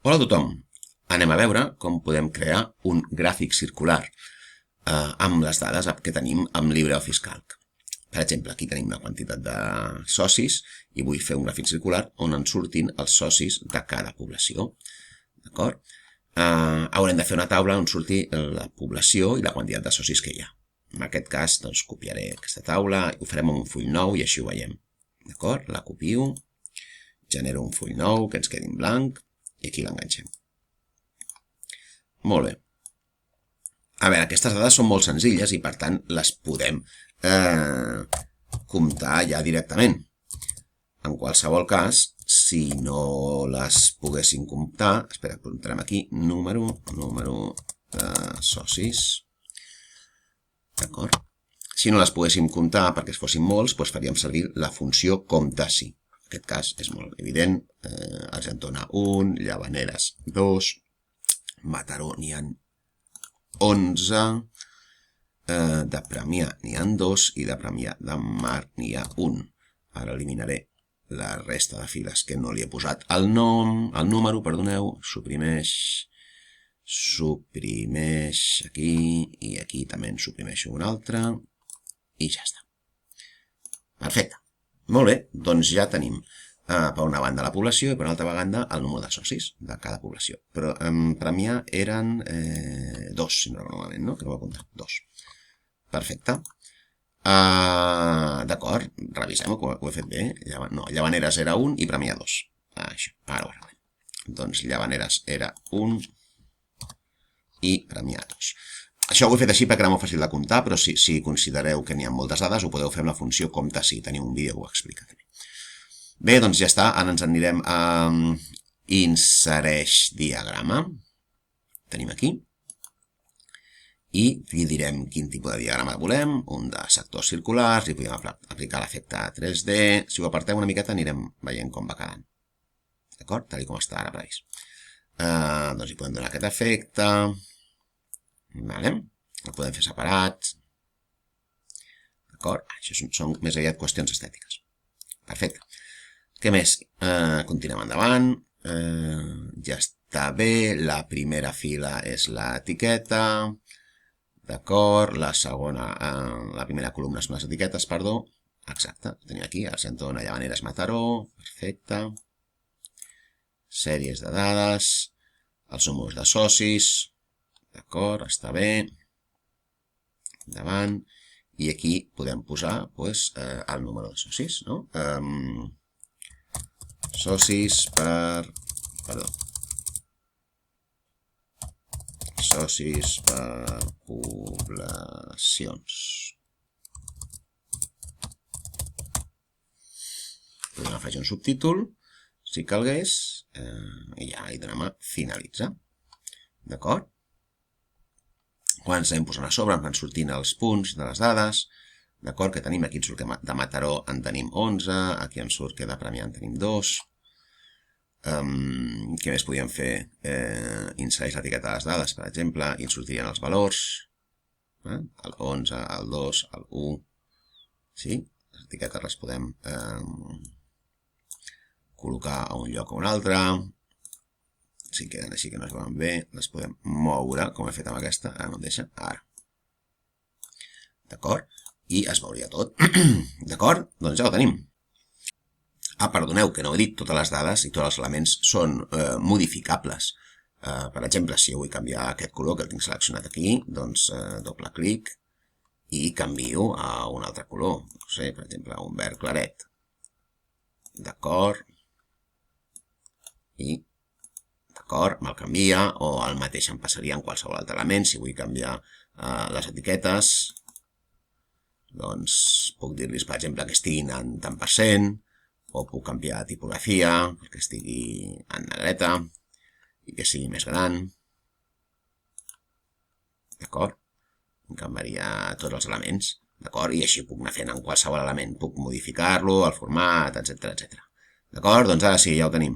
Hola a tothom, anem a veure com podem crear un gràfic circular amb les dades que tenim amb LibreOffice Calc. Per exemple, aquí tenim una quantitat de socis i vull fer un gràfic circular on en surtin els socis de cada població. D'acord? Haurem de fer una taula on surti la població i la quantitat de socis que hi ha. En aquest cas, doncs, copiaré aquesta taula i ho farem en un full nou i així ho veiem. D'acord? La copio, genero un full nou que ens quedi en blanc i aquí l'enganxem. Molt bé. A veure, aquestes dades són molt senzilles i per tant les podem comptar ja directament. En qualsevol cas, si no les poguéssim comptar, espera, entrem aquí, número de socis. D'acord? Si no les poguéssim comptar perquè fossin molts, doncs faríem servir la funció compta-si. En aquest cas és molt evident, Argentona 1, Llavaneres 2, Mataró n'hi ha 11, de Premià n'hi ha 2 i de Premià de Mar n'hi ha 1. Ara eliminaré la resta de files que no li he posat el número, perdoneu, suprimeix aquí i aquí també en suprimeixo un altre i ja està. Perfecte. Molt bé, doncs ja tenim per una banda la població i per una altra banda el número de socis de cada població. Però en Premià eren 2, si no recordo malament, no? Que no ho he apuntat, 2. Perfecte. D'acord, revisem que ho he fet bé. No, Llavaneres era 1 i Premià 2. Això, ara ho arreglem. Doncs Llavaneres era 1 i Premià 2. Això ho he fet així perquè era molt fàcil de comptar, però si considereu que n'hi ha moltes dades, ho podeu fer amb la funció compta-si. Teniu un vídeo que ho explica també. Bé, doncs ja està. Ara ens anirem a insereix diagrama. Tenim aquí. I li direm quin tipus de diagrama volem. Un de sectors circulars. Li podem aplicar l'efecte 3D. Si ho aparteu una miqueta anirem veient com va quedant. D'acord? Tal com està ara previst. Doncs hi podem donar aquest efecte. Vale. El podem fer separats. D'acord? Això són més aviat qüestions estètiques. Perfecte. Què més? Continuem endavant. Ja està bé. La primera fila és l'etiqueta. D'acord? La segona, la primera columna són les etiquetes, perdó. Exacte. Tenim aquí Argentona, Llavaneres, Mataró. Perfecte. Sèries de dades. Els números de socis. D'acord, està bé. Endavant. I aquí podem posar el número de socis, no? Socis per... Perdó. Socis per poblacions. Podem afegir un subtítol, si calgués, i ja hi donem a finalitzar. D'acord? Quan ens anem posant a sobre, ens van sortint els punts de les dades. D'acord? Que tenim aquí, ens surt que de Mataró en tenim 11, aquí ens surt que de Premià en tenim 2. Què més podíem fer? Insereix l'etiqueta de les dades, per exemple, i ens sortirien els valors. El 11, el 2, el 1. Sí? Les etiquetes les podem col·locar a un lloc o a un altre. Si queden així que no es veuen bé, les podem moure, com he fet amb aquesta. Ara no em deixa. Ara. D'acord? I es veuria tot. D'acord? Doncs ja ho tenim. Perdoneu, que no he dit, totes les dades i tots els elements són modificables. Per exemple, si jo vull canviar aquest color que el tinc seleccionat aquí, doncs doble clic i canvio a un altre color. No sé, per exemple, un verd claret. D'acord? I d'acord, me'l canvia, o el mateix em passaria en qualsevol altre element. Si vull canviar les etiquetes, doncs puc dir-los, per exemple, que estiguin en tant per cent, o puc canviar la tipografia perquè estigui en negreta i que sigui més gran. D'acord? Em canviaria tots els elements. D'acord? I així puc anar fent en qualsevol element. Puc modificar-lo, el format, etc. D'acord? Doncs ara sí, ja ho tenim.